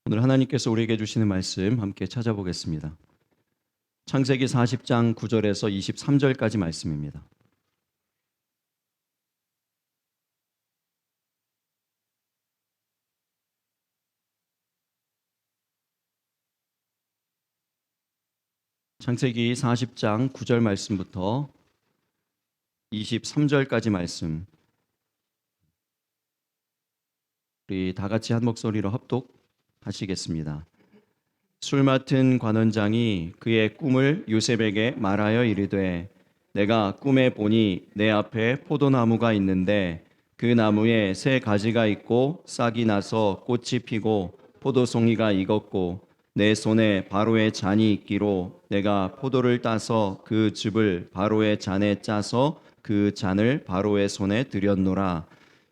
오늘 하나님께서 우리에게 주시는 말씀 함께 찾아보겠습니다. 창세기 40장 9절에서 23절까지 말씀입니다. 창세기 40장 9절 말씀부터 23절까지 말씀, 우리 다 같이 한 목소리로 합독하시겠습니다. 술 맡은 관원장이 그의 꿈을 요셉에게 말하여 이르되, 내가 꿈에 보니 내 앞에 포도나무가 있는데 그 나무에 새 가지가 있고 싹이 나서 꽃이 피고 포도송이가 익었고 내 손에 바로의 잔이 있기로 내가 포도를 따서 그 즙을 바로의 잔에 짜서 그 잔을 바로의 손에 들였노라.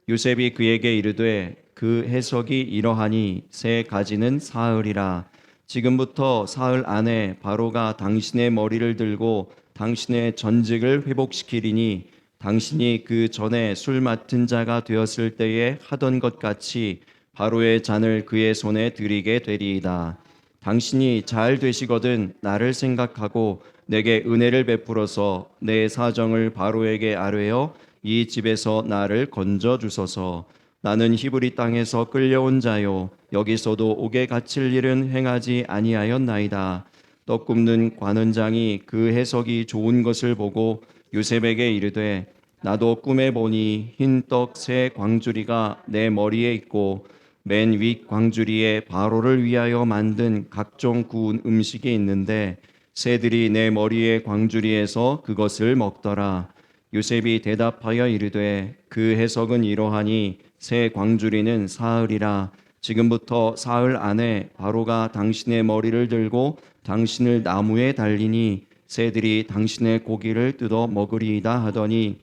요셉이 그에게 이르되, 그 해석이 이러하니 새 가지는 사흘이라. 지금부터 사흘 안에 바로가 당신의 머리를 들고 당신의 전직을 회복시키리니 당신이 그 전에 술 맡은 자가 되었을 때에 하던 것 같이 바로의 잔을 그의 손에 드리게 되리이다. 당신이 잘 되시거든 나를 생각하고 내게 은혜를 베풀어서 내 사정을 바로에게 아뢰어 이 집에서 나를 건져 주소서. 나는 히브리 땅에서 끌려온 자요 여기서도 옥에 갇힐 일은 행하지 아니하였나이다. 떡 굽는 관원장이 그 해석이 좋은 것을 보고 요셉에게 이르되, 나도 꿈에 보니 흰 떡 새 광주리가 내 머리에 있고 맨 윗 광주리에 바로를 위하여 만든 각종 구운 음식이 있는데 새들이 내 머리의 광주리에서 그것을 먹더라. 요셉이 대답하여 이르되, 그 해석은 이러하니 새 광주리는 사흘이라. 지금부터 사흘 안에 바로가 당신의 머리를 들고 당신을 나무에 달리니 새들이 당신의 고기를 뜯어 먹으리이다 하더니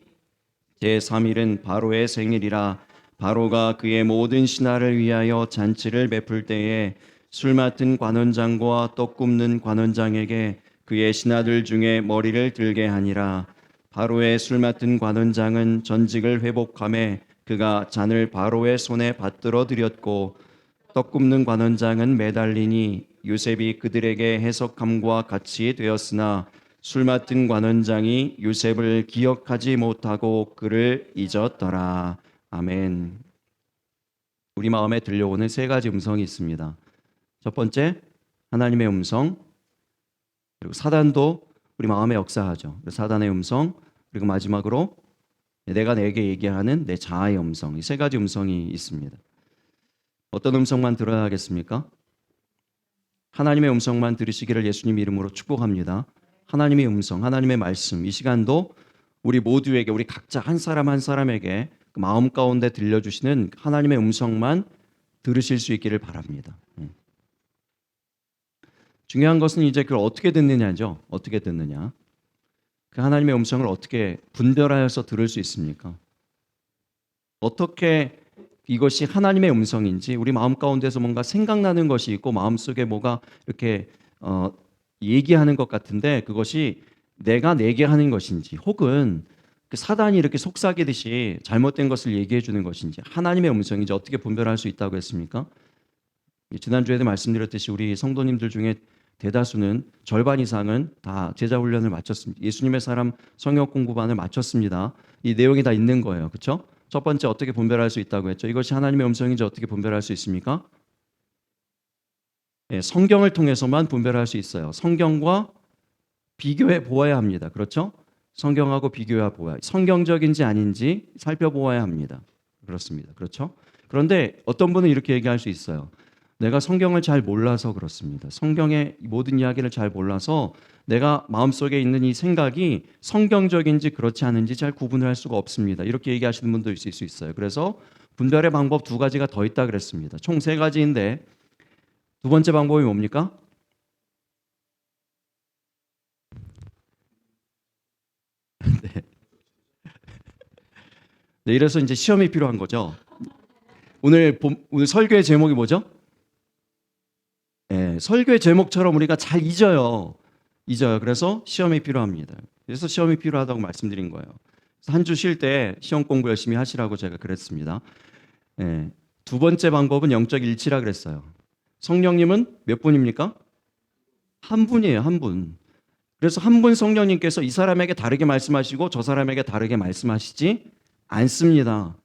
제3일은 바로의 생일이라. 바로가 그의 모든 신하를 위하여 잔치를 베풀 때에 술 맡은 관원장과 떡 굽는 관원장에게 그의 신하들 중에 머리를 들게 하니라. 바로의 술 맡은 관원장은 전직을 회복하매 그가 잔을 바로의 손에 받들어 드렸고 떡 굽는 관원장은 매달리니 요셉이 그들에게 해석함과 같이 되었으나 술 맡은 관원장이 요셉을 기억하지 못하고 그를 잊었더라. 아멘. 우리 마음에 들려오는 세 가지 음성이 있습니다. 첫 번째, 하나님의 음성. 그리고 사단도 우리 마음에 역사하죠. 사단의 음성. 그리고 마지막으로 내가 내게 얘기하는 내 자아의 음성. 이 세 가지 음성이 있습니다. 어떤 음성만 들어야 하겠습니까? 하나님의 음성만 들으시기를 예수님 이름으로 축복합니다. 하나님의 음성, 하나님의 말씀, 이 시간도 우리 모두에게, 우리 각자 한 사람 한 사람에게 그 마음 가운데 들려주시는 하나님의 음성만 들으실 수 있기를 바랍니다. 중요한 것은 이제 그걸 어떻게 듣느냐죠. 어떻게 듣느냐. 그 하나님의 음성을 어떻게 분별하여서 들을 수 있습니까? 어떻게 이것이 하나님의 음성인지, 우리 마음 가운데서 뭔가 생각나는 것이 있고 마음속에 뭐가 이렇게 얘기하는 것 같은데 그것이 내가 내게 하는 것인지, 혹은 그 사단이 이렇게 속삭이듯이 잘못된 것을 얘기해 주는 것인지, 하나님의 음성인지 어떻게 분별할 수 있다고 했습니까? 지난주에도 말씀드렸듯이 우리 성도님들 중에 대다수는 절반 이상은 다 제자 훈련을 마쳤습니다. 예수님의 사람 성역 공부반을 마쳤습니다. 이 내용이 다 있는 거예요. 그렇죠? 첫 번째, 어떻게 분별할 수 있다고 했죠? 이것이 하나님의 음성인지 어떻게 분별할 수 있습니까? 성경을 통해서만 분별할 수 있어요. 성경과 비교해 보아야 합니다. 그렇죠? 성경하고 비교해 보아야, 성경적인지 아닌지 살펴보아야 합니다. 그렇습니다. 그렇죠? 그런데 어떤 분은 이렇게 얘기할 수 있어요. 내가 성경을 잘 몰라서 그렇습니다. 성경의 모든 이야기를 잘 몰라서 내가 마음속에 있는 이 생각이 성경적인지 그렇지 않은지 잘 구분을 할 수가 없습니다. 이렇게 얘기하시는 분도 있을 수 있어요. 그래서 분별의 방법 두 가지가 더 있다 그랬습니다. 총 세 가지인데 두 번째 방법이 뭡니까? 네. 네, 이래서 이제 시험이 필요한 거죠. 오늘 설교의 제목이 뭐죠? 네, 설교의 제목처럼 우리가 잘 잊어요. 그래서 시험이 필요합니다. 그래서 시험이 필요하다고 말씀드린 거예요. 한 주 쉴 때 시험 공부 열심히 하시라고 제가 그랬습니다. 네, 두 번째 방법은 영적 일치라 그랬어요. 성령님은 몇 분입니까? 한 분이에요, 한 분. 그래서 한 분 성령님께서 이 사람에게 다르게 말씀하시고 저 사람에게 다르게 말씀하시지 않습니다.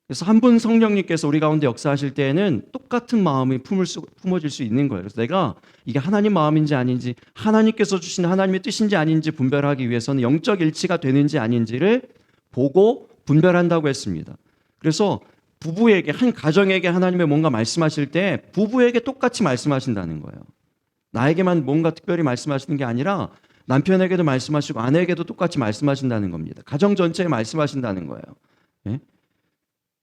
그래서 한 분 성령님께서 우리 가운데 역사하실 때에는 똑같은 마음이 품어질 수 있는 거예요. 그래서 내가 이게 하나님 마음인지 아닌지, 하나님께서 주신 하나님의 뜻인지 아닌지 분별하기 위해서는 영적 일치가 되는지 아닌지를 보고 분별한다고 했습니다. 그래서 부부에게, 한 가정에게 하나님의 뭔가 말씀하실 때 부부에게 똑같이 말씀하신다는 거예요. 나에게만 뭔가 특별히 말씀하시는 게 아니라 남편에게도 말씀하시고 아내에게도 똑같이 말씀하신다는 겁니다. 가정 전체에 말씀하신다는 거예요. 예?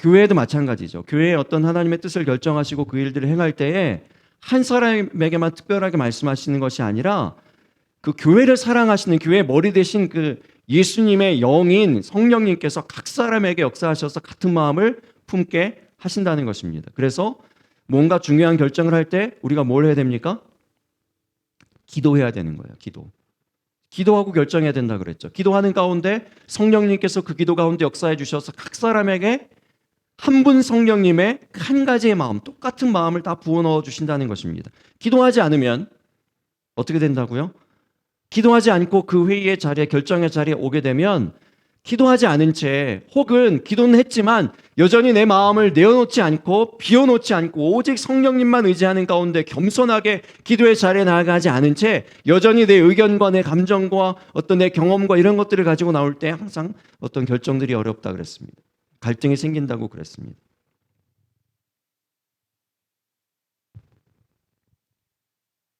교회도 마찬가지죠. 교회에 어떤 하나님의 뜻을 결정하시고 그 일들을 행할 때에 한 사람에게만 특별하게 말씀하시는 것이 아니라 그 교회를 사랑하시는 교회의 머리 대신 그 예수님의 영인 성령님께서 각 사람에게 역사하셔서 같은 마음을 품게 하신다는 것입니다. 그래서 뭔가 중요한 결정을 할 때 우리가 뭘 해야 됩니까? 기도해야 되는 거예요. 기도하고 결정해야 된다 그랬죠. 기도하는 가운데 성령님께서 그 기도 가운데 역사해 주셔서 각 사람에게 한 분 성령님의 한 가지의 마음, 똑같은 마음을 다 부어 넣어 주신다는 것입니다. 기도하지 않으면 어떻게 된다고요? 기도하지 않고 그 회의의 자리에, 결정의 자리에 오게 되면 기도하지 않은 채, 혹은 기도는 했지만 여전히 내 마음을 내어놓지 않고 비워놓지 않고 오직 성령님만 의지하는 가운데 겸손하게 기도의 자리에 나아가지 않은 채 여전히 내 의견과 내 감정과 어떤 내 경험과 이런 것들을 가지고 나올 때 항상 어떤 결정들이 어렵다 그랬습니다. 갈등이 생긴다고 그랬습니다.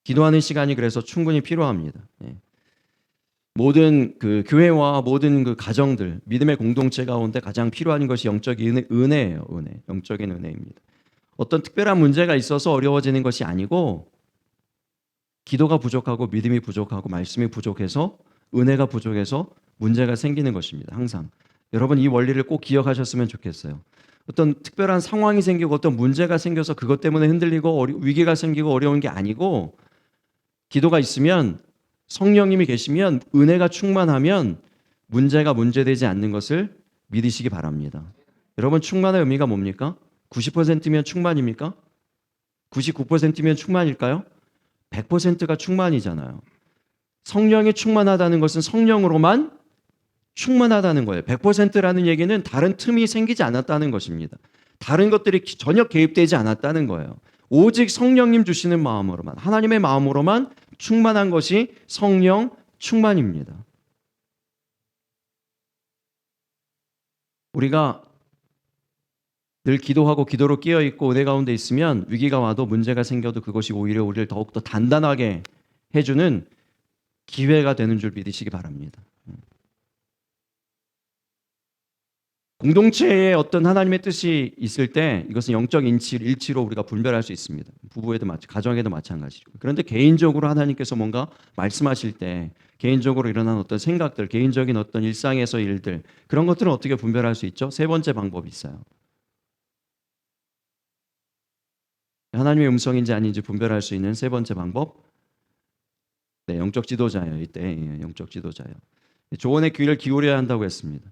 기도하는 시간이 그래서 충분히 필요합니다. 모든 그 교회와 모든 그 가정들, 믿음의 공동체 가운데 가장 필요한 것이 영적인 은혜예요. 영적인 은혜입니다. 어떤 특별한 문제가 있어서 어려워지는 것이 아니고 기도가 부족하고 믿음이 부족하고 말씀이 부족해서, 은혜가 부족해서 문제가 생기는 것입니다. 항상 여러분 이 원리를 꼭 기억하셨으면 좋겠어요. 어떤 특별한 상황이 생기고 어떤 문제가 생겨서 그것 때문에 흔들리고 위기가 생기고 어려운 게 아니고, 기도가 있으면, 성령님이 계시면, 은혜가 충만하면 문제가 문제되지 않는 것을 믿으시기 바랍니다. 여러분, 충만의 의미가 뭡니까? 90%면 충만입니까? 99%면 충만일까요? 100%가 충만이잖아요. 성령이 충만하다는 것은 성령으로만 충만하다는 거예요. 100%라는 얘기는 다른 틈이 생기지 않았다는 것입니다. 다른 것들이 전혀 개입되지 않았다는 거예요. 오직 성령님 주시는 마음으로만, 하나님의 마음으로만 충만한 것이 성령 충만입니다. 우리가 늘 기도하고 기도로 깨어있고 은혜 가운데 있으면 위기가 와도 문제가 생겨도 그것이 오히려 우리를 더욱더 단단하게 해주는 기회가 되는 줄 믿으시기 바랍니다. 공동체에 어떤 하나님의 뜻이 있을 때 이것은 영적 일치로 우리가 분별할 수 있습니다. 부부에도 가정에도 마찬가지고. 그런데 개인적으로 하나님께서 뭔가 말씀하실 때 개인적으로 일어난 어떤 생각들, 개인적인 어떤 일상에서 일들, 그런 것들은 어떻게 분별할 수 있죠? 세 번째 방법이 있어요. 하나님의 음성인지 아닌지 분별할 수 있는 세 번째 방법. 네, 영적 지도자예요. 이때 영적 지도자예요. 조언의 귀를 기울여야 한다고 했습니다.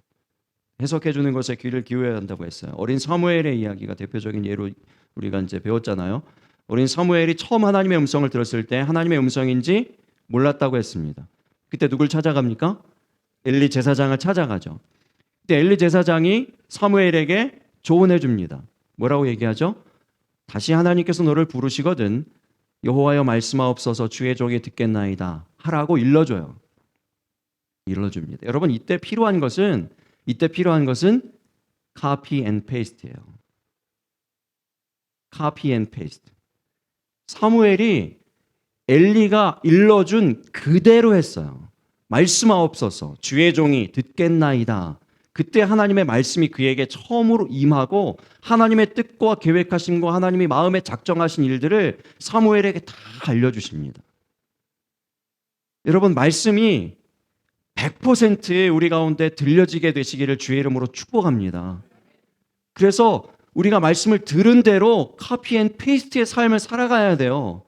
해석해 주는 것에 귀를 기울여야 한다고 했어요. 어린 사무엘의 이야기가 대표적인 예로 우리가 이제 배웠잖아요. 어린 사무엘이 처음 하나님의 음성을 들었을 때 하나님의 음성인지 몰랐다고 했습니다. 그때 누굴 찾아갑니까? 엘리 제사장을 찾아가죠. 그때 엘리 제사장이 사무엘에게 조언해 줍니다. 뭐라고 얘기하죠? 다시 하나님께서 너를 부르시거든 여호와여 말씀하옵소서 주의 종이 듣겠나이다 하라고 일러줍니다. 여러분 이때 필요한 것은 copy and paste예요. copy and paste. 사무엘이 엘리가 일러준 그대로 했어요. 말씀하옵소서 주의 종이 듣겠나이다. 그때 하나님의 말씀이 그에게 처음으로 임하고 하나님의 뜻과 계획하심과 하나님이 마음에 작정하신 일들을 사무엘에게 다 알려주십니다. 여러분 말씀이 100% 우리 가운데 들려지게 되시기를 주의 이름으로 축복합니다. 그래서 우리가 말씀을 들은 대로 카피 앤 페이스트의 삶을 살아가야 돼요.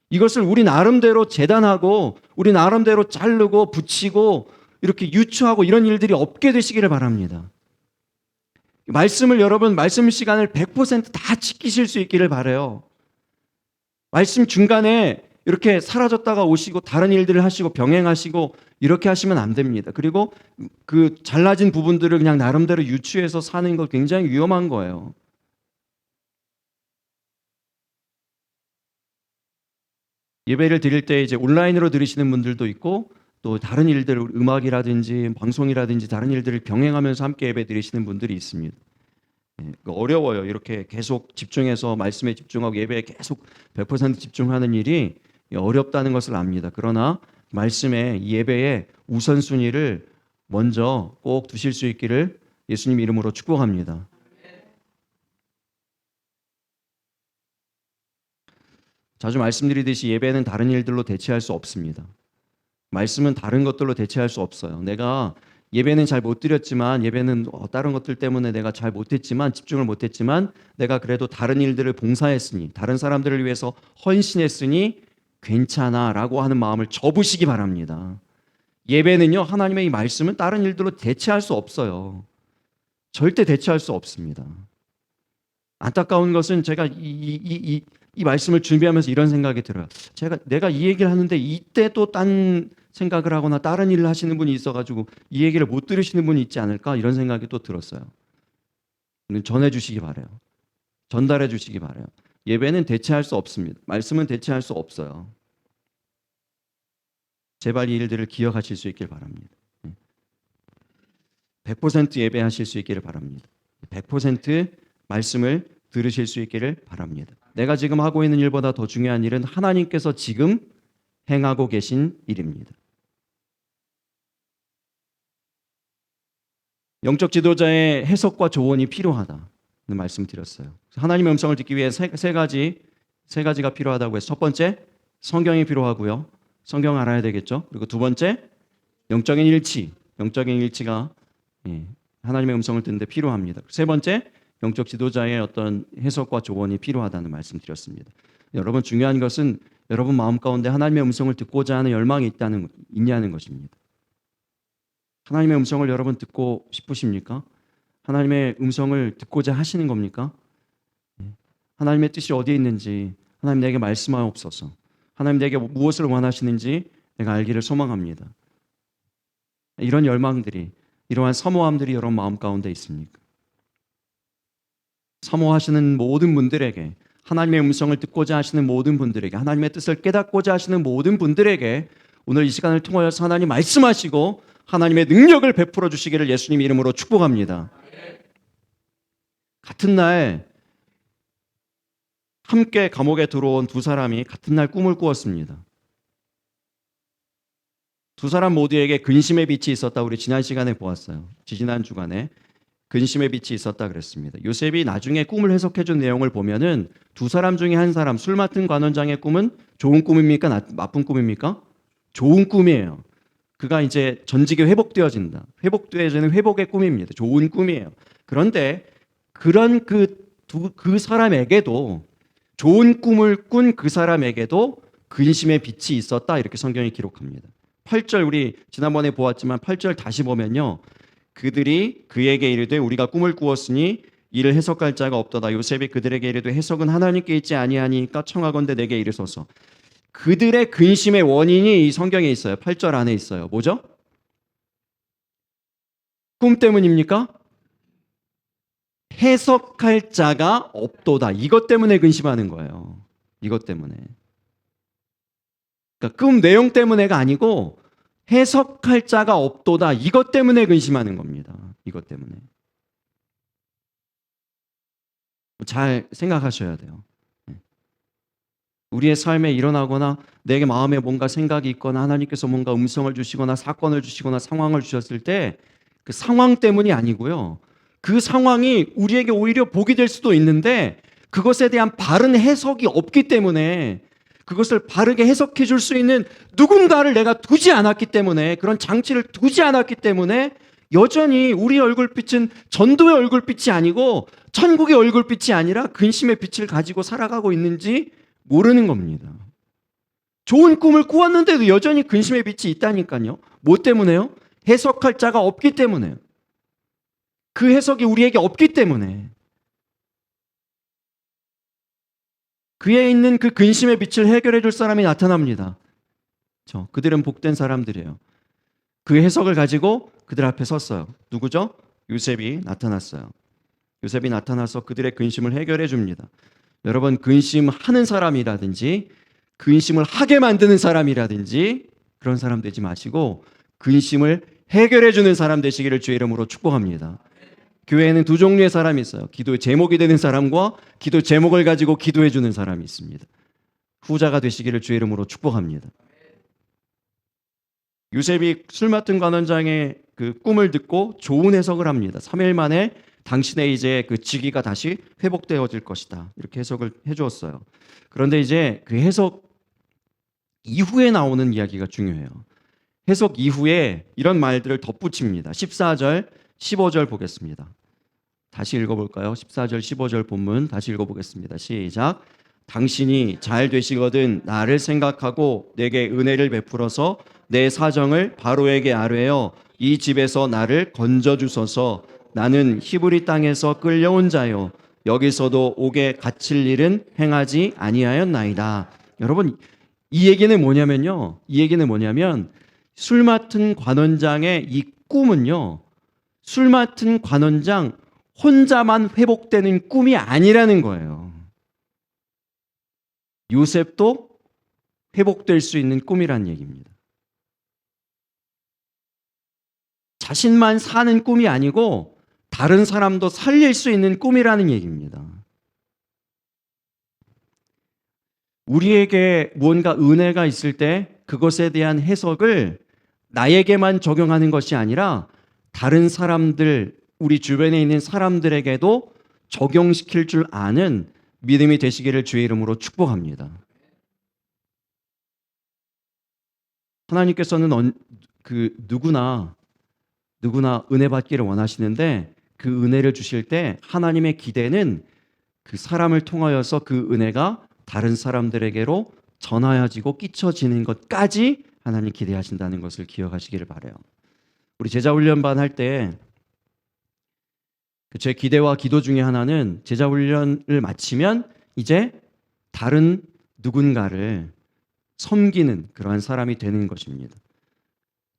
이것을 우리 나름대로 재단하고 우리 나름대로 자르고 붙이고 이렇게 유추하고 이런 일들이 없게 되시기를 바랍니다. 말씀을 여러분 말씀 시간을 100% 다 지키실 수 있기를 바라요. 말씀 중간에 이렇게 사라졌다가 오시고 다른 일들을 하시고 병행하시고 이렇게 하시면 안 됩니다. 그리고 그 잘라진 부분들을 그냥 나름대로 유추해서 사는 거 굉장히 위험한 거예요. 예배를 드릴 때 이제 온라인으로 들으시는 분들도 있고 또 다른 일들 음악이라든지 방송이라든지 다른 일들을 병행하면서 함께 예배 드리시는 분들이 있습니다. 어려워요. 이렇게 계속 집중해서 말씀에 집중하고 예배에 계속 100% 집중하는 일이 어렵다는 것을 압니다. 그러나 말씀에 예배의 우선순위를 먼저 꼭 두실 수 있기를 예수님 이름으로 축복합니다. 자주 말씀드리듯이 예배는 다른 일들로 대체할 수 없습니다. 말씀은 다른 것들로 대체할 수 없어요. 내가 예배는 잘 못 드렸지만 예배는 다른 것들 때문에 내가 잘 못했지만 집중을 못했지만 내가 그래도 다른 일들을 봉사했으니 다른 사람들을 위해서 헌신했으니 괜찮아라고 하는 마음을 접으시기 바랍니다. 예배는요 하나님의 이 말씀은 다른 일들로 대체할 수 없어요. 절대 대체할 수 없습니다. 안타까운 것은 제가 이 말씀을 준비하면서 이런 생각이 들어요. 내가 이 얘기를 하는데 이때 또 딴 생각을 하거나 다른 일을 하시는 분이 있어가지고 이 얘기를 못 들으시는 분이 있지 않을까 이런 생각이 또 들었어요. 전해 주시기 바래요. 전달해 주시기 바래요. 예배는 대체할 수 없습니다. 말씀은 대체할 수 없어요. 제발 이 일들을 기억하실 수 있길 바랍니다. 100% 예배하실 수 있기를 바랍니다. 100% 말씀을 들으실 수 있기를 바랍니다. 내가 지금 하고 있는 일보다 더 중요한 일은 하나님께서 지금 행하고 계신 일입니다. 영적 지도자의 해석과 조언이 필요하다는 말씀 드렸어요. 하나님의 음성을 듣기 위해 세 가지가 필요하다고 해서 첫 번째 성경이 필요하고요. 성경 알아야 되겠죠. 그리고 두 번째 영적인 일치가 하나님의 음성을 듣는데 필요합니다. 세 번째 영적 지도자의 어떤 해석과 조언이 필요하다는 말씀 드렸습니다. 여러분 중요한 것은 여러분 마음 가운데 하나님의 음성을 듣고자 하는 열망이 있냐는 것입니다. 하나님의 음성을 여러분 듣고 싶으십니까? 하나님의 음성을 듣고자 하시는 겁니까? 하나님의 뜻이 어디에 있는지 하나님 내게 말씀하옵소서. 하나님 내게 무엇을 원하시는지 내가 알기를 소망합니다. 이런 열망들이 이러한 사모함들이 여러분 마음 가운데 있습니까? 사모하시는 모든 분들에게 하나님의 음성을 듣고자 하시는 모든 분들에게 하나님의 뜻을 깨닫고자 하시는 모든 분들에게 오늘 이 시간을 통하여서 하나님 말씀하시고 하나님의 능력을 베풀어 주시기를 예수님 이름으로 축복합니다. 같은 날 함께 감옥에 들어온 두 사람이 같은 날 꿈을 꾸었습니다. 두 사람 모두에게 근심의 빛이 있었다. 우리 지난 시간에 보았어요. 지난 주간에 근심의 빛이 있었다 그랬습니다. 요셉이 나중에 꿈을 해석해 준 내용을 보면은 두 사람 중에 한 사람 술 맡은 관원장의 꿈은 좋은 꿈입니까? 나쁜 꿈입니까? 좋은 꿈이에요. 그가 이제 전직이 회복되어진다. 회복되어지는 회복의 꿈입니다. 좋은 꿈이에요. 그런데 그런 그 사람에게도 좋은 꿈을 꾼 그 사람에게도 근심의 빛이 있었다. 이렇게 성경이 기록합니다. 8절 우리 지난번에 보았지만 8절 다시 보면요. 그들이 그에게 이르되 우리가 꿈을 꾸었으니 이를 해석할 자가 없도다. 요셉이 그들에게 이르되 해석은 하나님께 있지 아니하니까 청하건대 내게 이르소서. 그들의 근심의 원인이 이 성경에 있어요. 8절 안에 있어요. 뭐죠? 꿈 때문입니까? 해석할 자가 없도다. 이것 때문에 근심하는 거예요. 이것 때문에. 그러니까 꿈 내용 때문에가 아니고 해석할 자가 없도다. 이것 때문에 근심하는 겁니다. 이것 때문에. 잘 생각하셔야 돼요. 우리의 삶에 일어나거나 내게 마음에 뭔가 생각이 있거나 하나님께서 뭔가 음성을 주시거나 사건을 주시거나 상황을 주셨을 때 그 상황 때문이 아니고요. 그 상황이 우리에게 오히려 복이 될 수도 있는데 그것에 대한 바른 해석이 없기 때문에 그것을 바르게 해석해 줄 수 있는 누군가를 내가 두지 않았기 때문에 그런 장치를 두지 않았기 때문에 여전히 우리 얼굴빛은 전도의 얼굴빛이 아니고 천국의 얼굴빛이 아니라 근심의 빛을 가지고 살아가고 있는지 모르는 겁니다. 좋은 꿈을 꾸었는데도 여전히 근심의 빛이 있다니까요. 뭐 때문에요? 해석할 자가 없기 때문에요. 그 해석이 우리에게 없기 때문에. 그에 있는 그 근심의 빛을 해결해 줄 사람이 나타납니다. 그들은 복된 사람들이에요. 그 해석을 가지고 그들 앞에 섰어요. 누구죠? 요셉이 나타났어요. 요셉이 나타나서 그들의 근심을 해결해 줍니다. 여러분, 근심하는 사람이라든지 근심을 하게 만드는 사람이라든지 그런 사람 되지 마시고 근심을 해결해 주는 사람 되시기를 주의 이름으로 축복합니다. 교회에는 두 종류의 사람이 있어요. 기도의 제목이 되는 사람과 기도 제목을 가지고 기도해 주는 사람이 있습니다. 후자가 되시기를 주의 이름으로 축복합니다. 요셉이 술 맡은 관원장의 그 꿈을 듣고 좋은 해석을 합니다. 3일 만에 당신의 이제 그 직위가 다시 회복되어질 것이다. 이렇게 해석을 해주었어요. 그런데 이제 그 해석 이후에 나오는 이야기가 중요해요. 해석 이후에 이런 말들을 덧붙입니다. 14절, 15절 보겠습니다. 다시 읽어볼까요? 14절, 15절 본문 다시 읽어보겠습니다. 시작. 당신이 잘 되시거든 나를 생각하고 내게 은혜를 베풀어서 내 사정을 바로에게 아뢰어 이 집에서 나를 건져주소서. 나는 히브리 땅에서 끌려온 자요 여기서도 옥에 갇힐 일은 행하지 아니하였나이다. 여러분, 이 얘기는 뭐냐면요. 이 얘기는 뭐냐면 술 맡은 관원장의 이 꿈은요. 술 맡은 관원장 혼자만 회복되는 꿈이 아니라는 거예요. 요셉도 회복될 수 있는 꿈이란 얘기입니다. 자신만 사는 꿈이 아니고 다른 사람도 살릴 수 있는 꿈이라는 얘기입니다. 우리에게 무언가 은혜가 있을 때 그것에 대한 해석을 나에게만 적용하는 것이 아니라 다른 사람들, 우리 주변에 있는 사람들에게도 적용시킬 줄 아는 믿음이 되시기를 주의 이름으로 축복합니다. 하나님께서는 누구나 은혜 받기를 원하시는데 그 은혜를 주실 때 하나님의 기대는 그 사람을 통하여서 그 은혜가 다른 사람들에게로 전하여지고 끼쳐지는 것까지 하나님 기대하신다는 것을 기억하시기를 바라요. 우리 제자훈련반 할 때 제 기대와 기도 중에 하나는 제자훈련을 마치면 이제 다른 누군가를 섬기는 그러한 사람이 되는 것입니다.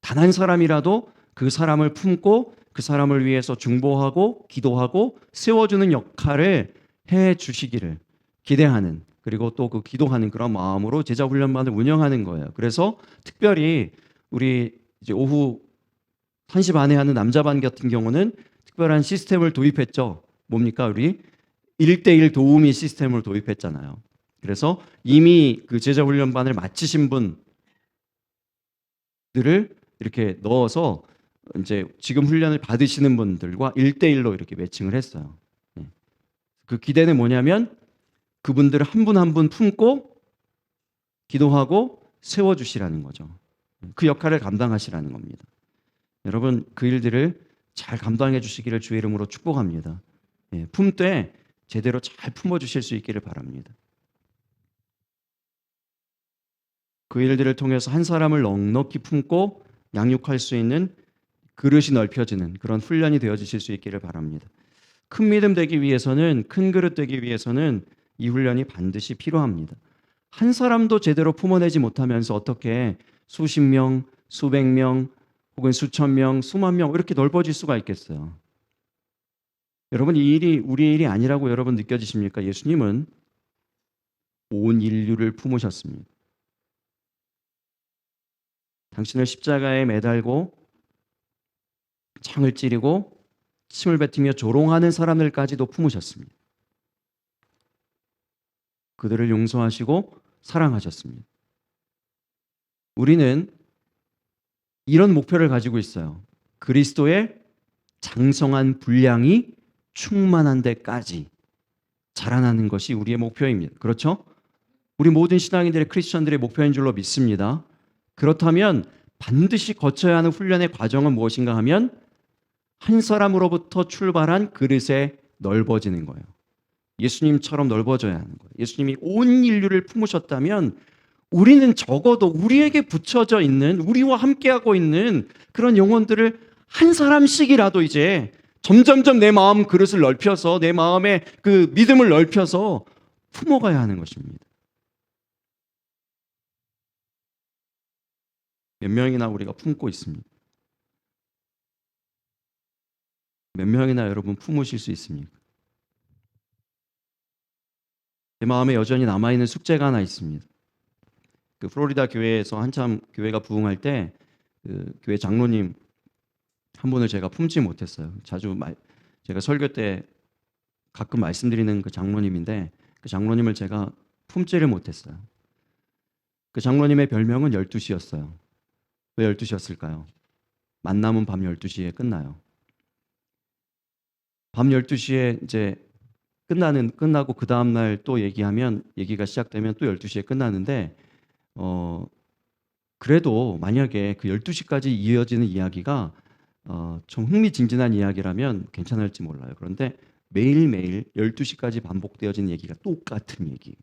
단 한 사람이라도 그 사람을 품고 그 사람을 위해서 중보하고 기도하고 세워주는 역할을 해 주시기를 기대하는, 그리고 또 그 기도하는 그런 마음으로 제자훈련반을 운영하는 거예요. 그래서 특별히 우리 이제 오후 1시 반에 하는 남자반 같은 경우는 특별한 시스템을 도입했죠. 뭡니까? 우리 1대1 도우미 시스템을 도입했잖아요. 그래서 이미 그 제자훈련반을 마치신 분들을 이렇게 넣어서 이제 지금 훈련을 받으시는 분들과 1대1로 이렇게 매칭을 했어요. 그 기대는 뭐냐면 그분들을 한 분 한 분 품고 기도하고 세워주시라는 거죠. 그 역할을 감당하시라는 겁니다. 여러분, 그 일들을 잘 감당해 주시기를 주의 이름으로 축복합니다. 품되 제대로 잘 품어주실 수 있기를 바랍니다. 그 일들을 통해서 한 사람을 넉넉히 품고 양육할 수 있는 그릇이 넓혀지는 그런 훈련이 되어지실 수 있기를 바랍니다. 큰 믿음 되기 위해서는, 큰 그릇 되기 위해서는 이 훈련이 반드시 필요합니다. 한 사람도 제대로 품어내지 못하면서 어떻게 수십 명, 수백 명, 혹은 수천 명, 수만 명 이렇게 넓어질 수가 있겠어요. 여러분, 이 일이 우리의 일이 아니라고 여러분 느껴지십니까? 예수님은 온 인류를 품으셨습니다. 당신을 십자가에 매달고 창을 찌르고 침을 뱉으며 조롱하는 사람들까지도 품으셨습니다. 그들을 용서하시고 사랑하셨습니다. 우리는 이런 목표를 가지고 있어요. 그리스도의 장성한 분량이 충만한 데까지 자라나는 것이 우리의 목표입니다. 그렇죠? 우리 모든 신앙인들의, 크리스천들의 목표인 줄로 믿습니다. 그렇다면 반드시 거쳐야 하는 훈련의 과정은 무엇인가 하면 한 사람으로부터 출발한 그릇에 넓어지는 거예요. 예수님처럼 넓어져야 하는 거예요. 예수님이 온 인류를 품으셨다면 우리는 적어도 우리에게 붙여져 있는, 우리와 함께하고 있는 그런 영혼들을 한 사람씩이라도 이제 점점점 내 마음 그릇을 넓혀서, 내 마음의 그 믿음을 넓혀서 품어가야 하는 것입니다. 몇 명이나 우리가 품고 있습니다. 몇 명이나 여러분 품으실 수 있습니까? 제 마음에 여전히 남아있는 숙제가 하나 있습니다. 그 플로리다 교회에서 한참 교회가 부흥할 때 그 교회 장로님 한 분을 제가 품지 못했어요. 제가 설교 때 가끔 말씀드리는 그 장로님인데 그 장로님을 제가 품지를 못했어요. 그 장로님의 별명은 12시였어요. 왜 12시였을까요? 만남은 밤 12시에 끝나요. 밤 12시에 이제 끝나고 그 다음 날 또 얘기가 시작되면 또 12시에 끝나는데 그래도 만약에 그 12시까지 이어지는 이야기가 좀 흥미진진한 이야기라면 괜찮을지 몰라요. 그런데 매일매일 12시까지 반복되어지는 얘기가 똑같은 얘기.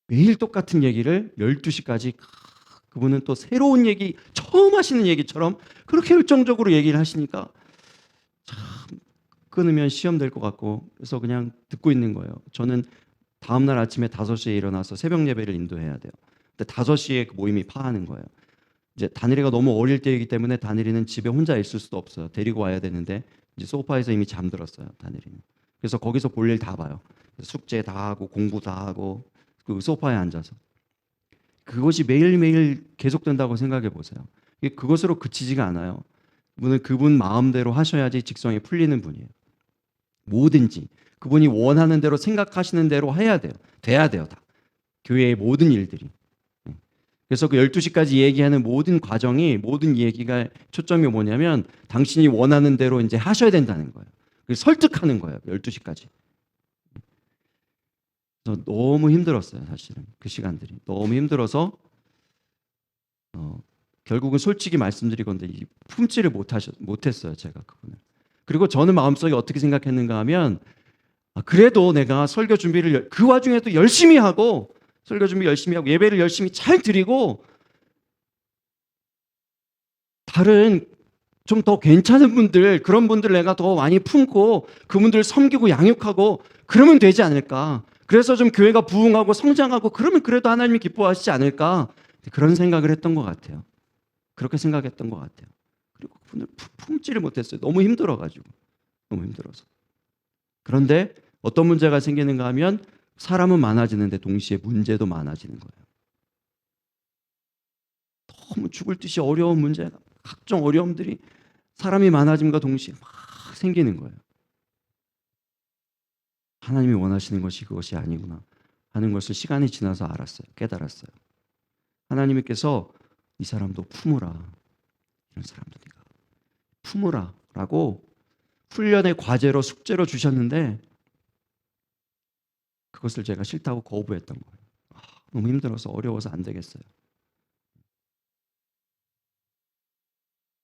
매일 똑같은 얘기를 12시까지 그분은 또 새로운 얘기, 처음 하시는 얘기처럼 그렇게 열정적으로 얘기를 하시니까 참 끊으면 시험 될 것 같고 그래서 그냥 듣고 있는 거예요. 저는 다음날 아침에 5시에 일어나서 새벽 예배를 인도해야 돼요. 근데 5시에 그 모임이 파하는 거예요. 이제 다니엘이가 너무 어릴 때이기 때문에 다니엘이는 집에 혼자 있을 수도 없어요. 데리고 와야 되는데 이제 소파에서 이미 잠들었어요. 다니엘이는. 그래서 거기서 볼일 다 봐요. 숙제 다 하고 공부 다 하고 그 소파에 앉아서 그것이 매일매일 계속된다고 생각해 보세요. 그것으로 그치지가 않아요. 그분은 그분 마음대로 하셔야지 직성이 풀리는 분이에요. 뭐든지 그분이 원하는 대로 생각하시는 대로 해야 돼요. 돼야 돼요. 다. 교회의 모든 일들이. 그래서 그 12시까지 얘기하는 모든 과정이 모든 얘기가 초점이 뭐냐면 당신이 원하는 대로 이제 하셔야 된다는 거예요. 설득하는 거예요. 12시까지. 그래서 너무 힘들었어요. 사실은 그 시간들이. 너무 힘들어서 결국은 솔직히 말씀드리건데 품지를 못했어요. 제가 그분을. 그리고 저는 마음속에 어떻게 생각했는가 하면 그래도 내가 설교 준비를 그 와중에도 열심히 하고 설교 준비 열심히 하고 예배를 열심히 잘 드리고 다른 좀 더 괜찮은 분들 그런 분들 내가 더 많이 품고 그분들 섬기고 양육하고 그러면 되지 않을까. 그래서 좀 교회가 부흥하고 성장하고 그러면 그래도 하나님이 기뻐하시지 않을까. 그런 생각을 했던 것 같아요. 그렇게 생각했던 것 같아요. 그리고 그분을 품지를 못했어요. 너무 힘들어가지고. 너무 힘들어서. 그런데 어떤 문제가 생기는가 하면 사람은 많아지는데 동시에 문제도 많아지는 거예요. 너무 죽을 듯이 어려운 문제가 각종 어려움들이 사람이 많아짐과 동시에 막 생기는 거예요. 하나님이 원하시는 것이 그것이 아니구나 하는 것을 시간이 지나서 알았어요. 깨달았어요. 하나님께서 이 사람도 품으라. 이런 사람도 네가 품으라 라고 훈련의 과제로 숙제로 주셨는데 그것을 제가 싫다고 거부했던 거예요. 너무 힘들어서 어려워서 안 되겠어요.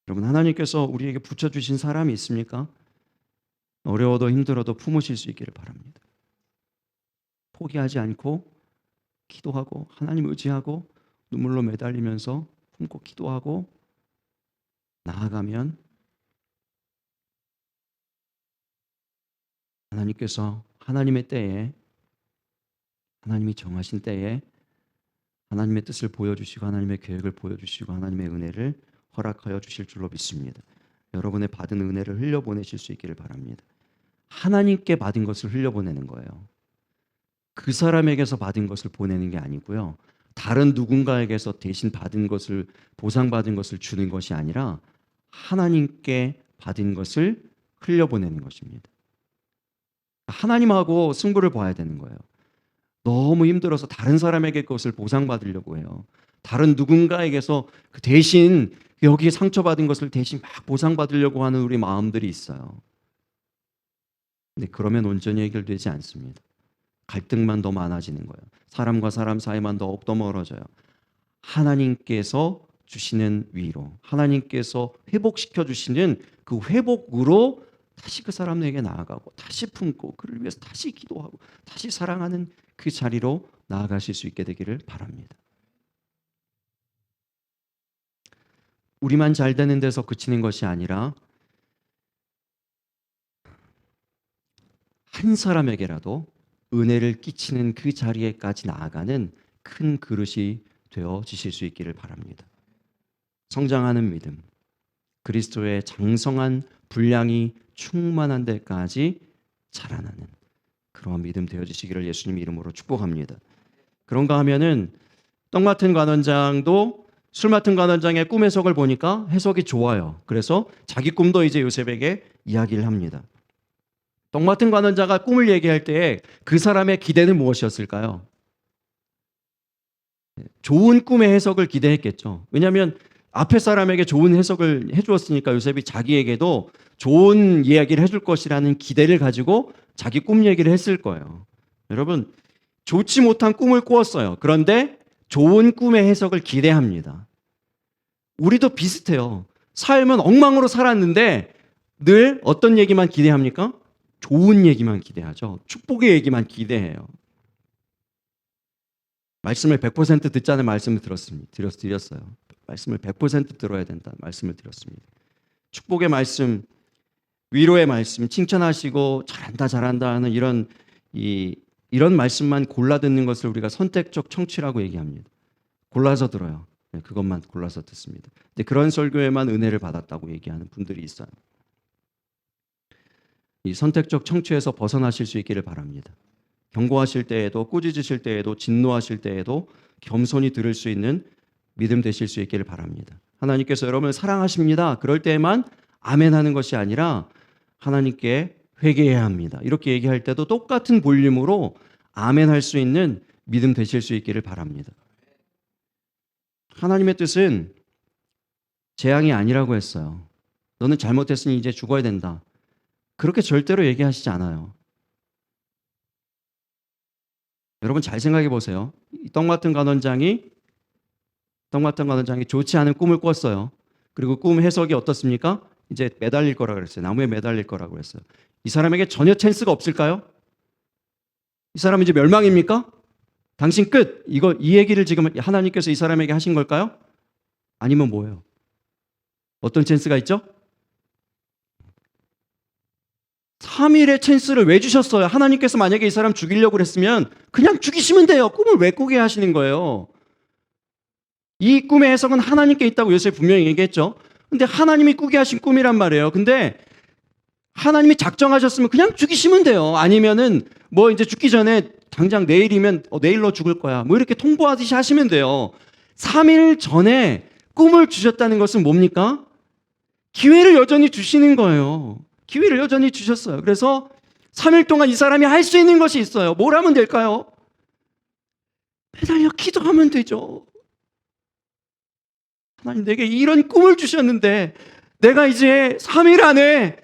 여러분 하나님께서 우리에게 붙여주신 사람이 있습니까? 어려워도 힘들어도 품으실 수 있기를 바랍니다. 포기하지 않고 기도하고 하나님 의지하고 눈물로 매달리면서 품고 기도하고 나아가면 하나님께서 하나님의 때에 하나님이 정하신 때에 하나님의 뜻을 보여주시고 하나님의 계획을 보여주시고 하나님의 은혜를 허락하여 주실 줄로 믿습니다. 여러분의 받은 은혜를 흘려보내실 수 있기를 바랍니다. 하나님께 받은 것을 흘려보내는 거예요. 그 사람에게서 받은 것을 보내는 게 아니고요. 다른 누군가에게서 대신 받은 것을 보상받은 것을 주는 것이 아니라 하나님께 받은 것을 흘려보내는 것입니다. 하나님하고 승부를 봐야 되는 거예요. 너무 힘들어서 다른 사람에게 그것을 보상받으려고 해요. 다른 누군가에게서 그 대신 여기에 상처받은 것을 대신 막 보상받으려고 하는 우리 마음들이 있어요. 근데 그러면 온전히 해결되지 않습니다. 갈등만 더 많아지는 거예요. 사람과 사람 사이만 더욱더 멀어져요. 하나님께서 주시는 위로, 하나님께서 회복시켜 주시는 그 회복으로 다시 그 사람에게 나아가고 다시 품고 그를 위해서 다시 기도하고 다시 사랑하는 그 자리로 나아가실 수 있게 되기를 바랍니다. 우리만 잘 되는 데서 그치는 것이 아니라 한 사람에게라도 은혜를 끼치는 그 자리에까지 나아가는 큰 그릇이 되어지실 수 있기를 바랍니다. 성장하는 믿음, 그리스도의 장성한 분량이 충만한 데까지 자라나는 그러한 믿음 되어지시기를 예수님 이름으로 축복합니다. 그런가 하면은 떡 맡은 관원장도 술 맡은 관원장의 꿈 해석을 보니까 해석이 좋아요. 그래서 자기 꿈도 이제 요셉에게 이야기를 합니다. 떡 맡은 관원자가 꿈을 얘기할 때 그 사람의 기대는 무엇이었을까요? 좋은 꿈의 해석을 기대했겠죠. 왜냐하면 앞에 사람에게 좋은 해석을 해주었으니까 요셉이 자기에게도 좋은 이야기를 해줄 것이라는 기대를 가지고 자기 꿈 얘기를 했을 거예요. 여러분, 좋지 못한 꿈을 꾸었어요. 그런데 좋은 꿈의 해석을 기대합니다. 우리도 비슷해요. 삶은 엉망으로 살았는데 늘 어떤 얘기만 기대합니까? 좋은 얘기만 기대하죠. 축복의 얘기만 기대해요. 말씀을 100% 듣자는 말씀을 드렸어요. 말씀을 100% 들어야 된다는 말씀을 드렸습니다. 축복의 말씀, 위로의 말씀, 칭찬하시고 잘한다 하는 이런 말씀만 골라 듣는 것을 우리가 선택적 청취라고 얘기합니다. 골라서 들어요. 그것만 골라서 듣습니다. 근데 그런 설교에만 은혜를 받았다고 얘기하는 분들이 있어요. 이 선택적 청취에서 벗어나실 수 있기를 바랍니다. 경고하실 때에도, 꾸짖으실 때에도, 진노하실 때에도 겸손히 들을 수 있는 믿음 되실 수 있기를 바랍니다. 하나님께서 여러분을 사랑하십니다. 그럴 때에만 아멘 하는 것이 아니라 하나님께 회개해야 합니다. 이렇게 얘기할 때도 똑같은 볼륨으로 아멘 할 수 있는 믿음 되실 수 있기를 바랍니다. 하나님의 뜻은 재앙이 아니라고 했어요. 너는 잘못했으니 이제 죽어야 된다. 그렇게 절대로 얘기하시지 않아요. 여러분 잘 생각해 보세요. 떡 맡은 관원장이 좋지 않은 꿈을 꿨어요. 그리고 꿈 해석이 어떻습니까? 이제 매달릴 거라고 그랬어요. 나무에 매달릴 거라고 그랬어요. 이 사람에게 전혀 찬스가 없을까요? 이 사람 이제 멸망입니까? 당신 끝. 이 얘기를 지금 하나님께서 이 사람에게 하신 걸까요? 아니면 뭐예요? 어떤 찬스가 있죠? 3일의 찬스를 왜 주셨어요? 하나님께서 만약에 이 사람 죽이려고 그랬으면 그냥 죽이시면 돼요. 꿈을 왜 꾸게 하시는 거예요? 이 꿈의 해석은 하나님께 있다고 요셉이 분명히 얘기했죠. 근데 하나님이 꾸게 하신 꿈이란 말이에요. 근데 하나님이 작정하셨으면 그냥 죽이시면 돼요. 아니면은 뭐 이제 죽기 전에 당장 내일이면 내일로 죽을 거야. 뭐 이렇게 통보하듯이 하시면 돼요. 3일 전에 꿈을 주셨다는 것은 뭡니까? 기회를 여전히 주시는 거예요. 기회를 여전히 주셨어요. 그래서 3일 동안 이 사람이 할 수 있는 것이 있어요. 뭘 하면 될까요? 매달려 기도하면 되죠. 하나님 내게 이런 꿈을 주셨는데 내가 이제 3일 안에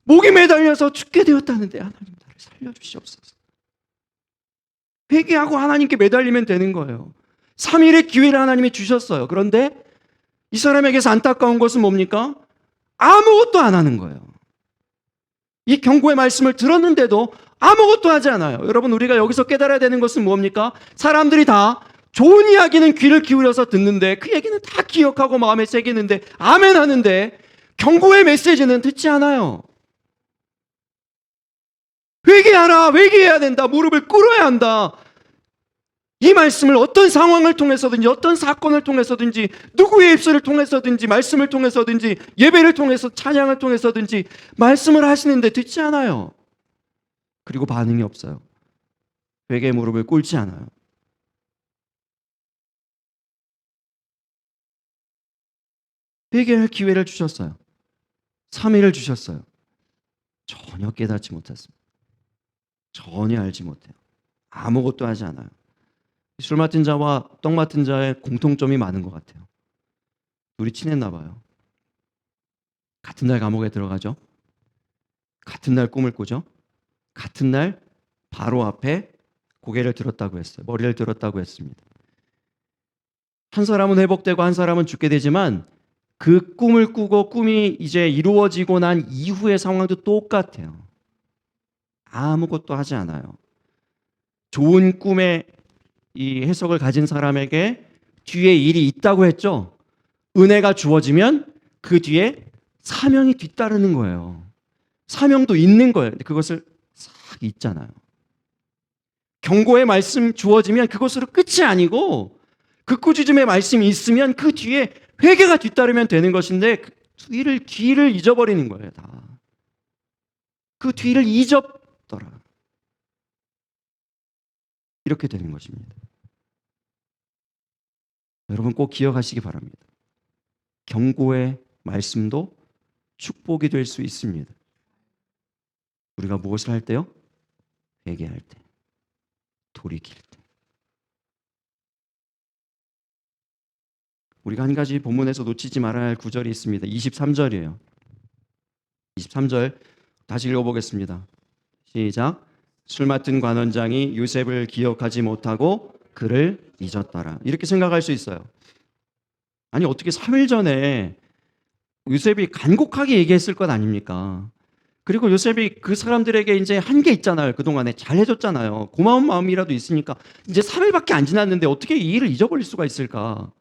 목에 매달려서 죽게 되었다는데 하나님 나를 살려주시옵소서. 회개하고 하나님께 매달리면 되는 거예요. 3일의 기회를 하나님이 주셨어요. 그런데 이 사람에게서 안타까운 것은 뭡니까? 아무것도 안 하는 거예요. 이 경고의 말씀을 들었는데도 아무것도 하지 않아요. 여러분 우리가 여기서 깨달아야 되는 것은 뭡니까? 사람들이 다 좋은 이야기는 귀를 기울여서 듣는데 그 얘기는 다 기억하고 마음에 새기는데 아멘 하는데 경고의 메시지는 듣지 않아요. 회개하라, 회개해야 된다, 무릎을 꿇어야 한다. 이 말씀을 어떤 상황을 통해서든지 어떤 사건을 통해서든지 누구의 입술을 통해서든지 말씀을 통해서든지 예배를 통해서 찬양을 통해서든지 말씀을 하시는데 듣지 않아요. 그리고 반응이 없어요. 회개의 무릎을 꿇지 않아요. 회개할 기회를 주셨어요. 3일을 주셨어요. 전혀 깨닫지 못했습니다. 전혀 알지 못해요. 아무것도 하지 않아요. 술 맡은 자와 떡 맡은 자의 공통점이 많은 것 같아요. 둘이 친했나 봐요. 같은 날 감옥에 들어가죠. 같은 날 꿈을 꾸죠. 같은 날 바로 앞에 고개를 들었다고 했어요. 머리를 들었다고 했습니다. 한 사람은 회복되고 한 사람은 죽게 되지만 그 꿈을 꾸고 꿈이 이제 이루어지고 난 이후의 상황도 똑같아요. 아무것도 하지 않아요. 좋은 꿈의 이 해석을 가진 사람에게 뒤에 일이 있다고 했죠. 은혜가 주어지면 그 뒤에 사명이 뒤따르는 거예요. 사명도 있는 거예요. 그것을 싹 있잖아요. 경고의 말씀 주어지면 그것으로 끝이 아니고 극구주즘의 말씀이 있으면 그 뒤에 회개가 뒤따르면 되는 것인데 그 뒤를 잊어버리는 거예요. 다. 그 뒤를 잊었더라. 이렇게 되는 것입니다. 여러분 꼭 기억하시기 바랍니다. 경고의 말씀도 축복이 될 수 있습니다. 우리가 무엇을 할 때요? 회개할 때, 돌이킬 때. 우리가 한 가지 본문에서 놓치지 말아야 할 구절이 있습니다. 23절이에요. 23절 다시 읽어보겠습니다. 시작. 술 맡은 관원장이 요셉을 기억하지 못하고 그를 잊었더라. 이렇게 생각할 수 있어요. 아니 어떻게 3일 전에 요셉이 간곡하게 얘기했을 것 아닙니까? 그리고 요셉이 그 사람들에게 이제 한 게 있잖아요. 그동안에 잘 해줬잖아요. 고마운 마음이라도 있으니까 이제 3일밖에 안 지났는데 어떻게 이 일을 잊어버릴 수가 있을까?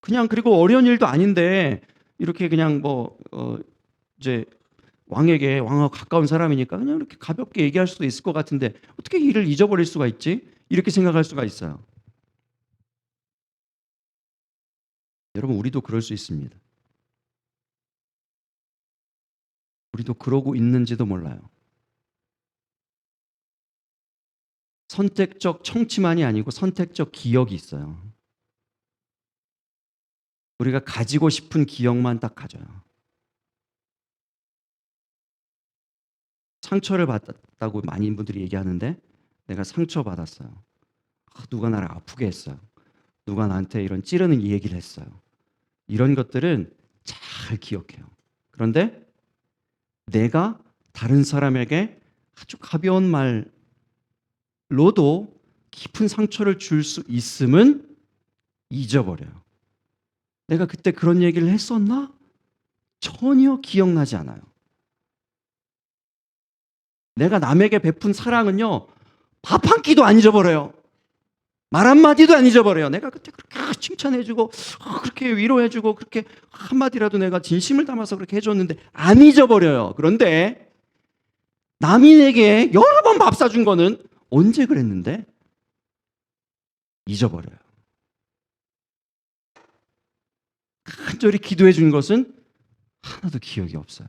그냥 그리고 어려운 일도 아닌데 이렇게 그냥 이제 왕하고 가까운 사람이니까 그냥 이렇게 가볍게 얘기할 수도 있을 것 같은데 어떻게 이 일을 잊어버릴 수가 있지? 이렇게 생각할 수가 있어요. 여러분 우리도 그럴 수 있습니다. 우리도 그러고 있는지도 몰라요. 선택적 청취만이 아니고 선택적 기억이 있어요. 우리가 가지고 싶은 기억만 딱 가져요. 상처를 받았다고 많은 분들이 얘기하는데 내가 상처받았어요. 누가 나를 아프게 했어요. 누가 나한테 이런 찌르는 얘기를 했어요. 이런 것들은 잘 기억해요. 그런데 내가 다른 사람에게 아주 가벼운 말로도 깊은 상처를 줄 수 있음은 잊어버려요. 내가 그때 그런 얘기를 했었나? 전혀 기억나지 않아요. 내가 남에게 베푼 사랑은요, 밥 한 끼도 안 잊어버려요. 말 한마디도 안 잊어버려요. 내가 그때 그렇게 칭찬해주고, 그렇게 위로해주고, 그렇게 한마디라도 내가 진심을 담아서 그렇게 해줬는데, 안 잊어버려요. 그런데, 남이 내게 여러 번 밥 사준 거는 언제 그랬는데? 잊어버려요. 간절히 기도해 준 것은 하나도 기억이 없어요.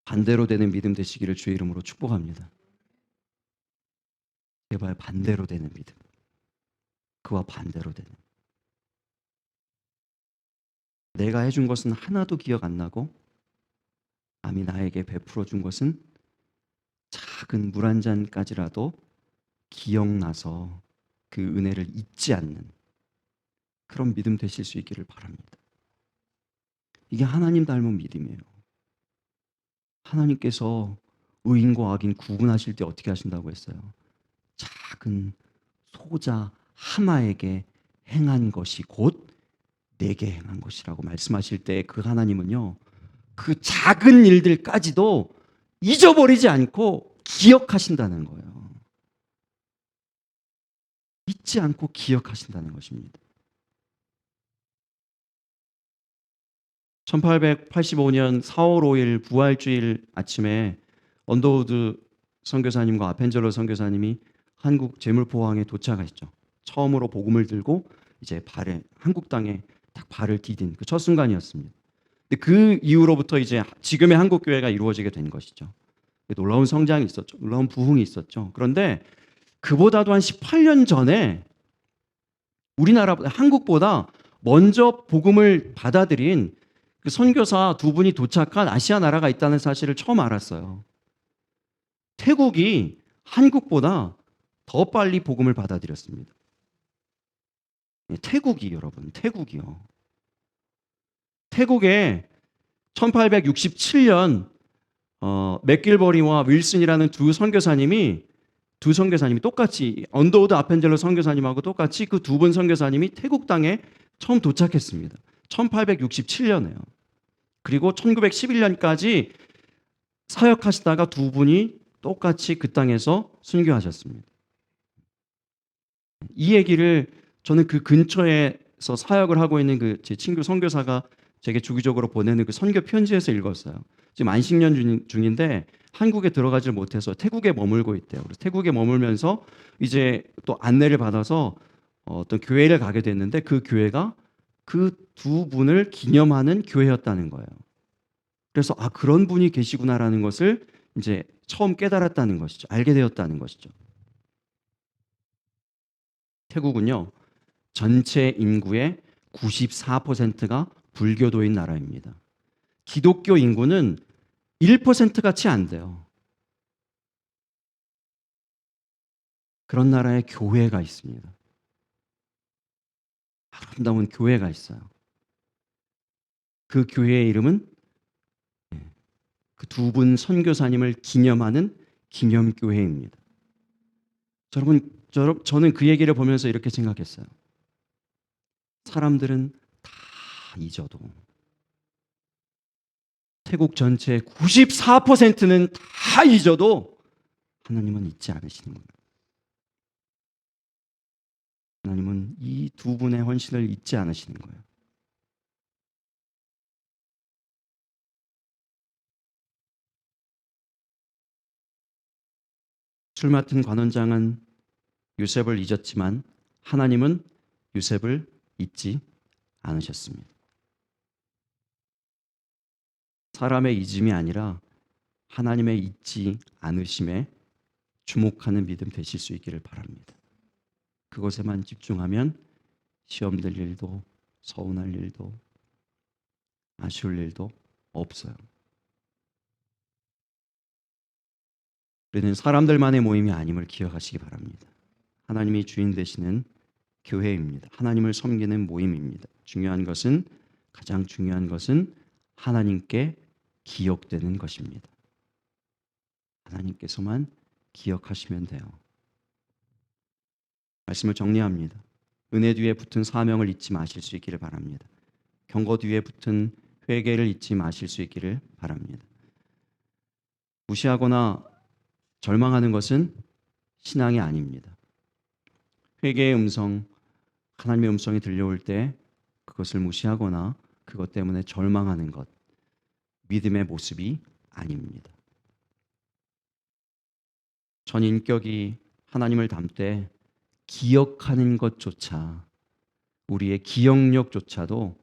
반대로 되는 믿음 되시기를 주의 이름으로 축복합니다. 제발 반대로 되는 믿음. 그와 반대로 되는. 내가 해준 것은 하나도 기억 안 나고 남이 나에게 베풀어 준 것은 작은 물 한 잔까지라도 기억나서 그 은혜를 잊지 않는 그런 믿음 되실 수 있기를 바랍니다. 이게 하나님 닮은 믿음이에요. 하나님께서 의인과 악인 구분하실 때 어떻게 하신다고 했어요? 작은 소자 하나에게 행한 것이 곧 내게 행한 것이라고 말씀하실 때 그 하나님은요, 그 작은 일들까지도 잊어버리지 않고 기억하신다는 거예요. 잊지 않고 기억하신다는 것입니다. 1885년 4월 5일 부활주일 아침에 언더우드 선교사님과 아펜젤러 선교사님이 한국 제물포항에 도착하셨죠. 처음으로 복음을 들고 이제 한국 땅에 딱 발을 디딘 그 첫 순간이었습니다. 근데 그 이후로부터 이제 지금의 한국 교회가 이루어지게 된 것이죠. 놀라운 성장이 있었죠. 놀라운 부흥이 있었죠. 그런데 그보다도 한 18년 전에 한국보다 먼저 복음을 받아들인 그 선교사 두 분이 도착한 아시아 나라가 있다는 사실을 처음 알았어요. 태국이 한국보다 더 빨리 복음을 받아들였습니다. 태국이 여러분, 태국이요. 태국에 1867년 맥길버리와 윌슨이라는 두 선교사님이 똑같이 언더우드 아펜젤러 선교사님하고 똑같이 그 두 분 선교사님이 태국 땅에 처음 도착했습니다. 1867년에요. 그리고 1911년까지 사역하시다가 두 분이 똑같이 그 땅에서 순교하셨습니다. 이 얘기를 저는 그 근처에서 사역을 하고 있는 그 제 친구 선교사가 제게 주기적으로 보내는 그 선교 편지에서 읽었어요. 지금 안식년 중인데 한국에 들어가질 못해서 태국에 머물고 있대요. 그래서 태국에 머물면서 이제 또 안내를 받아서 어떤 교회를 가게 됐는데 그 교회가 그 두 분을 기념하는 교회였다는 거예요. 그래서 아, 그런 분이 계시구나라는 것을 이제 처음 깨달았다는 것이죠. 알게 되었다는 것이죠. 태국은요, 전체 인구의 94%가 불교도인 나라입니다. 기독교 인구는 1% 채 안 돼요. 그런 나라에 교회가 있습니다. 아름다운 교회가 있어요. 그 교회의 이름은 그 두 분 선교사님을 기념하는 기념교회입니다. 저는 그 얘기를 보면서 이렇게 생각했어요. 사람들은 다 잊어도 태국 전체 94%는 다 잊어도 하나님은 잊지 않으시는 거예요. 하나님은 이 두 분의 헌신을 잊지 않으시는 거예요. 술 맡은 관원장은 요셉을 잊었지만 하나님은 요셉을 잊지 않으셨습니다. 사람의 잊음이 아니라 하나님의 잊지 않으심에 주목하는 믿음 되실 수 있기를 바랍니다. 그것에만 집중하면 시험 들 일도 서운할 일도 아쉬울 일도 없어요. 우리는 사람들만의 모임이 아님을 기억하시기 바랍니다. 하나님이 주인 되시는 교회입니다. 하나님을 섬기는 모임입니다. 가장 중요한 것은 하나님께 기억되는 것입니다. 하나님께서만 기억하시면 돼요. 말씀을 정리합니다. 은혜 뒤에 붙은 사명을 잊지 마실 수 있기를 바랍니다. 경고 뒤에 붙은 회개를 잊지 마실 수 있기를 바랍니다. 무시하거나 절망하는 것은 신앙이 아닙니다. 회개의 음성, 하나님의 음성이 들려올 때 그것을 무시하거나 그것 때문에 절망하는 것, 믿음의 모습이 아닙니다. 전 인격이 하나님을 닮되 기억하는 것조차, 우리의 기억력조차도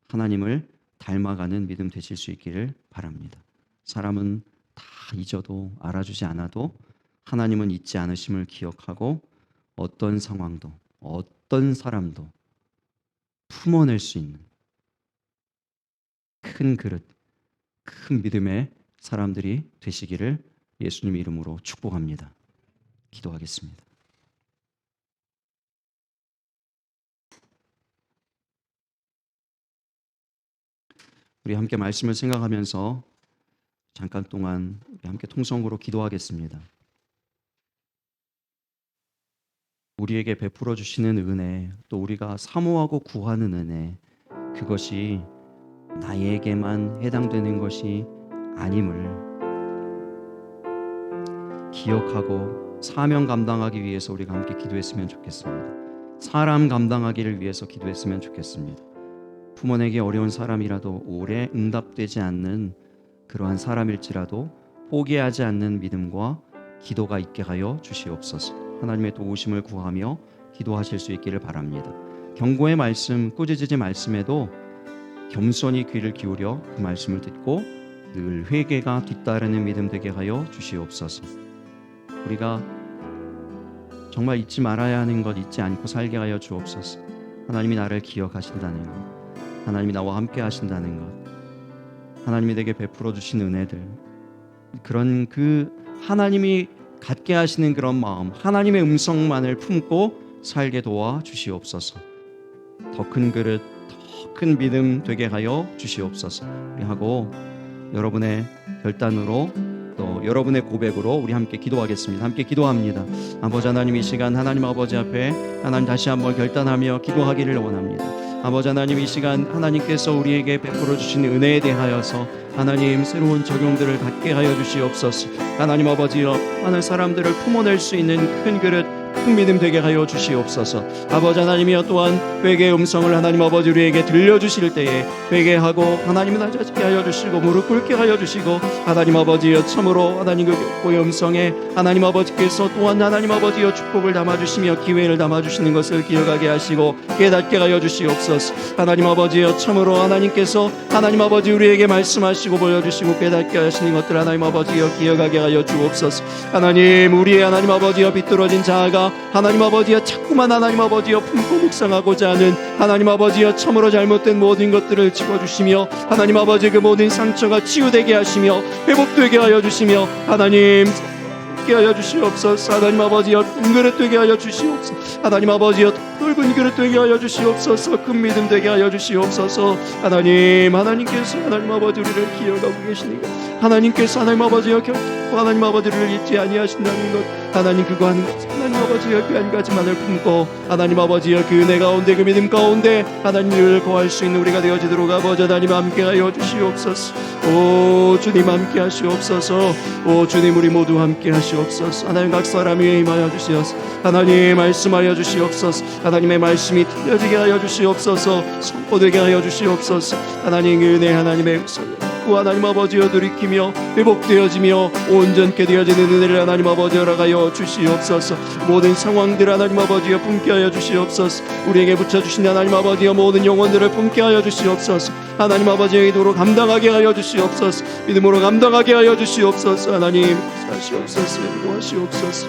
하나님을 닮아가는 믿음 되실 수 있기를 바랍니다. 사람은 다 잊어도 알아주지 않아도 하나님은 잊지 않으심을 기억하고 어떤 상황도 어떤 사람도 품어낼 수 있는 큰 그릇, 큰 믿음의 사람들이 되시기를 예수님 이름으로 축복합니다. 기도하겠습니다. 우리 함께 말씀을 생각하면서 잠깐 동안 우리 함께 통성으로 기도하겠습니다. 우리에게 베풀어 주시는 은혜, 또 우리가 사모하고 구하는 은혜, 그것이 나에게만 해당되는 것이 아님을 기억하고 사명 감당하기 위해서 우리가 함께 기도했으면 좋겠습니다. 사람 감당하기를 위해서 기도했으면 좋겠습니다. 부모에게 어려운 사람이라도 오래 응답되지 않는 그러한 사람일지라도 포기하지 않는 믿음과 기도가 있게 하여 주시옵소서. 하나님의 도우심을 구하며 기도하실 수 있기를 바랍니다. 경고의 말씀, 꾸짖으의 말씀에도 겸손히 귀를 기울여 그 말씀을 듣고 늘 회개가 뒤따르는 믿음 되게 하여 주시옵소서. 우리가 정말 잊지 말아야 하는 것 잊지 않고 살게 하여 주옵소서. 하나님이 나를 기억하신다는 것, 하나님이 나와 함께 하신다는 것, 하나님이 내게 베풀어 주신 은혜들, 그런 그 하나님이 갖게 하시는 그런 마음, 하나님의 음성만을 품고 살게 도와 주시옵소서. 더 큰 그릇, 더 큰 믿음 되게 하여 주시옵소서. 우리 하고 여러분의 결단으로 또 여러분의 고백으로 우리 함께 기도하겠습니다. 함께 기도합니다. 아버지 하나님, 이 시간 하나님 아버지 앞에 하나님 다시 한번 결단하며 기도하기를 원합니다. 아버지 하나님, 이 시간 하나님께서 우리에게 베풀어 주신 은혜에 대하여서 하나님 새로운 적용들을 갖게 하여 주시옵소서. 하나님 아버지여, 많은 사람들을 품어낼 수 있는 큰 그릇, 큰 믿음 되게 하여 주시옵소서. 아버지 하나님이여, 또한 회개의 음성을 하나님 아버지 우리에게 들려주실 때에 회개하고 하나님을 낮아지게 하여 주시고 무릎 꿇게 하여 주시고, 하나님 아버지여 참으로 하나님 그 교의 음성에 하나님 아버지께서 또한 하나님 아버지여 축복을 담아주시며 기회를 담아주시는 것을 기억하게 하시고 깨닫게 하여 주시옵소서. 하나님 아버지여 참으로 하나님께서 하나님 아버지 우리에게 말씀하시고 보여주시고 깨닫게 하시는 것들 하나님 아버지여 기억하게 하여 주옵소서. 하나님, 우리의 하나님 아버지여 비뚤어진 자아가 하나님 아버지여 자꾸만 하나님 아버지여 품고 묵상하고자 하는 하나님 아버지여 참으로 잘못된 모든 것들을 짚어주시며 하나님 아버지 그 모든 상처가 치유되게 하시며 회복되게 하여 주시며 하나님 되게 하여 주시옵소서. 하나님 아버지여 큰 그릇 되게 하여 주시옵소서. 하나님 아버지여 넓은 그릇 되게 하여 주시옵소서. 큰 믿음 되게 하여 주시옵소서. 하나님께서 하나님 아버지 우리를 기억하고 계시니까 하나님께서 하나님 아버지여 결코 하나님 아버지를 잊지 아니하신다는 것, 하나님 그거 하는 것, 하나님 아버지여 그 한 가지만을 품고 하나님 아버지여 그 은혜 가운데 그 믿음 가운데 하나님을 거할 수 있는 우리가 되어지도록 아버지 하나님 함께 하여 주시옵소서. 오 주님 함께 하시옵소서. 오 주님 우리 모두 함께 하시옵소서. 하나님 각 사람 위에 임하여 주시옵소서. 하나님 말씀하여 주시옵소서. 하나님의 말씀이 들려지게 하여 주시옵소서. 선포되게 하여 주시옵소서. 하나님 은혜 하나님의 역사를 하나님 아버지여 돌이키며 회복되어지며 온전케 되어지는 은혜를 하나님 아버지 허락하여 주시옵소서. 모든 상황들 하나님 아버지여 품게 하여 주시옵소서. 우리에게 붙여주신 하나님 아버지여 모든 영혼들을 품게 하여 주시옵소서. 하나님 아버지의 의도로 감당하게 하여 주시옵소서. 믿음으로 감당하게 하여 주시옵소서. 하나님 사시옵소서. 인도하시옵소서.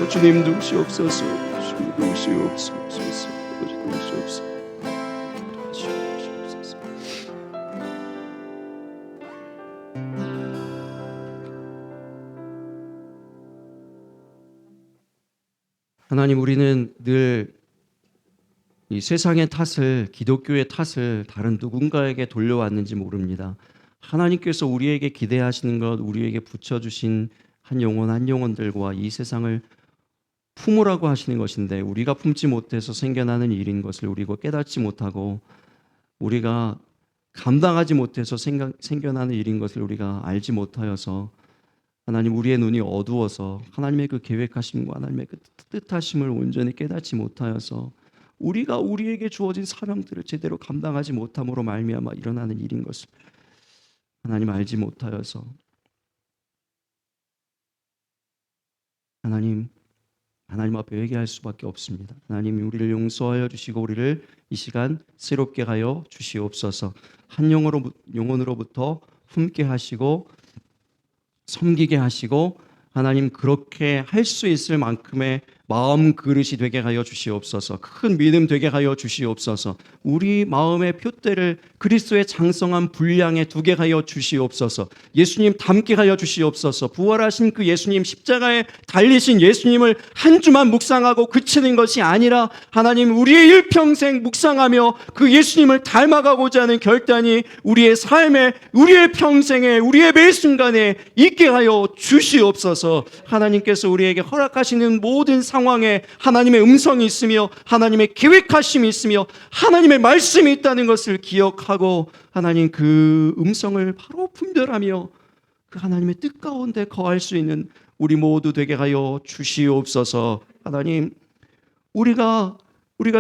주님 도우시옵소서. 주님 도우시옵소서. 아버지 도우시옵소서. 하나님, 우리는 늘 이 세상의 탓을, 기독교의 탓을 다른 누군가에게 돌려왔는지 모릅니다. 하나님께서 우리에게 기대하시는 것, 우리에게 붙여주신 한 영혼 한 영혼들과 이 세상을 품으라고 하시는 것인데, 우리가 품지 못해서 생겨나는 일인 것을 우리가 깨닫지 못하고, 우리가 감당하지 못해서 생겨나는 일인 것을 우리가 알지 못하여서 하나님, 우리의 눈이 어두워서 하나님의 그 계획하심과 하나님의 그 뜻하심을 온전히 깨닫지 못하여서 우리가 우리에게 주어진 사명들을 제대로 감당하지 못함으로 말미암아 일어나는 일인 것을 하나님 알지 못하여서 하나님 앞에 회개할 수밖에 없습니다. 하나님이 우리를 용서하여 주시고 우리를 이 시간 새롭게 하여 주시옵소서. 한 영혼으로부터 품게 하시고 섬기게 하시고 하나님 그렇게 할 수 있을 만큼의 마음 그릇이 되게 하여 주시옵소서. 큰 믿음 되게 하여 주시옵소서. 우리 마음의 표대를 그리스도의 장성한 분량에 두게 하여 주시옵소서. 예수님 닮게 하여 주시옵소서. 부활하신 그 예수님, 십자가에 달리신 예수님을 한 주만 묵상하고 그치는 것이 아니라 하나님 우리의 일평생 묵상하며 그 예수님을 닮아가고자 하는 결단이 우리의 삶에, 우리의 평생에, 우리의 매 순간에 있게 하여 주시옵소서. 하나님께서 우리에게 허락하시는 모든 상황에 하나님의 음성이 있으며 하나님의 계획하심이 있으며 하나님의 말씀이 있다는 것을 기억하고 하나님 그 음성을 바로 분별하며 그 하나님의 뜻 가운데 거할 수 있는 우리 모두 되게 하여 주시옵소서. 하나님, 우리가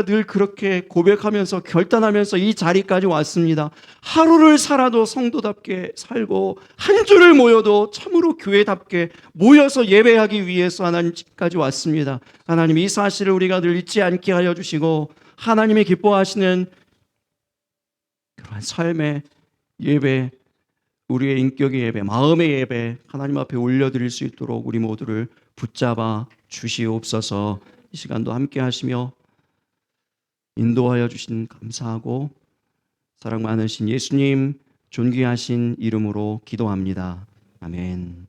늘 그렇게 고백하면서 결단하면서 이 자리까지 왔습니다. 하루를 살아도 성도답게 살고 한 주를 모여도 참으로 교회답게 모여서 예배하기 위해서 하나님까지 왔습니다. 하나님, 이 사실을 우리가 늘 잊지 않게 하여 주시고 하나님이 기뻐하시는 그러한 삶의 예배, 우리의 인격의 예배, 마음의 예배 하나님 앞에 올려드릴 수 있도록 우리 모두를 붙잡아 주시옵소서. 이 시간도 함께 하시며 인도하여 주신 감사하고 사랑 많으신 예수님 존귀하신 이름으로 기도합니다. 아멘.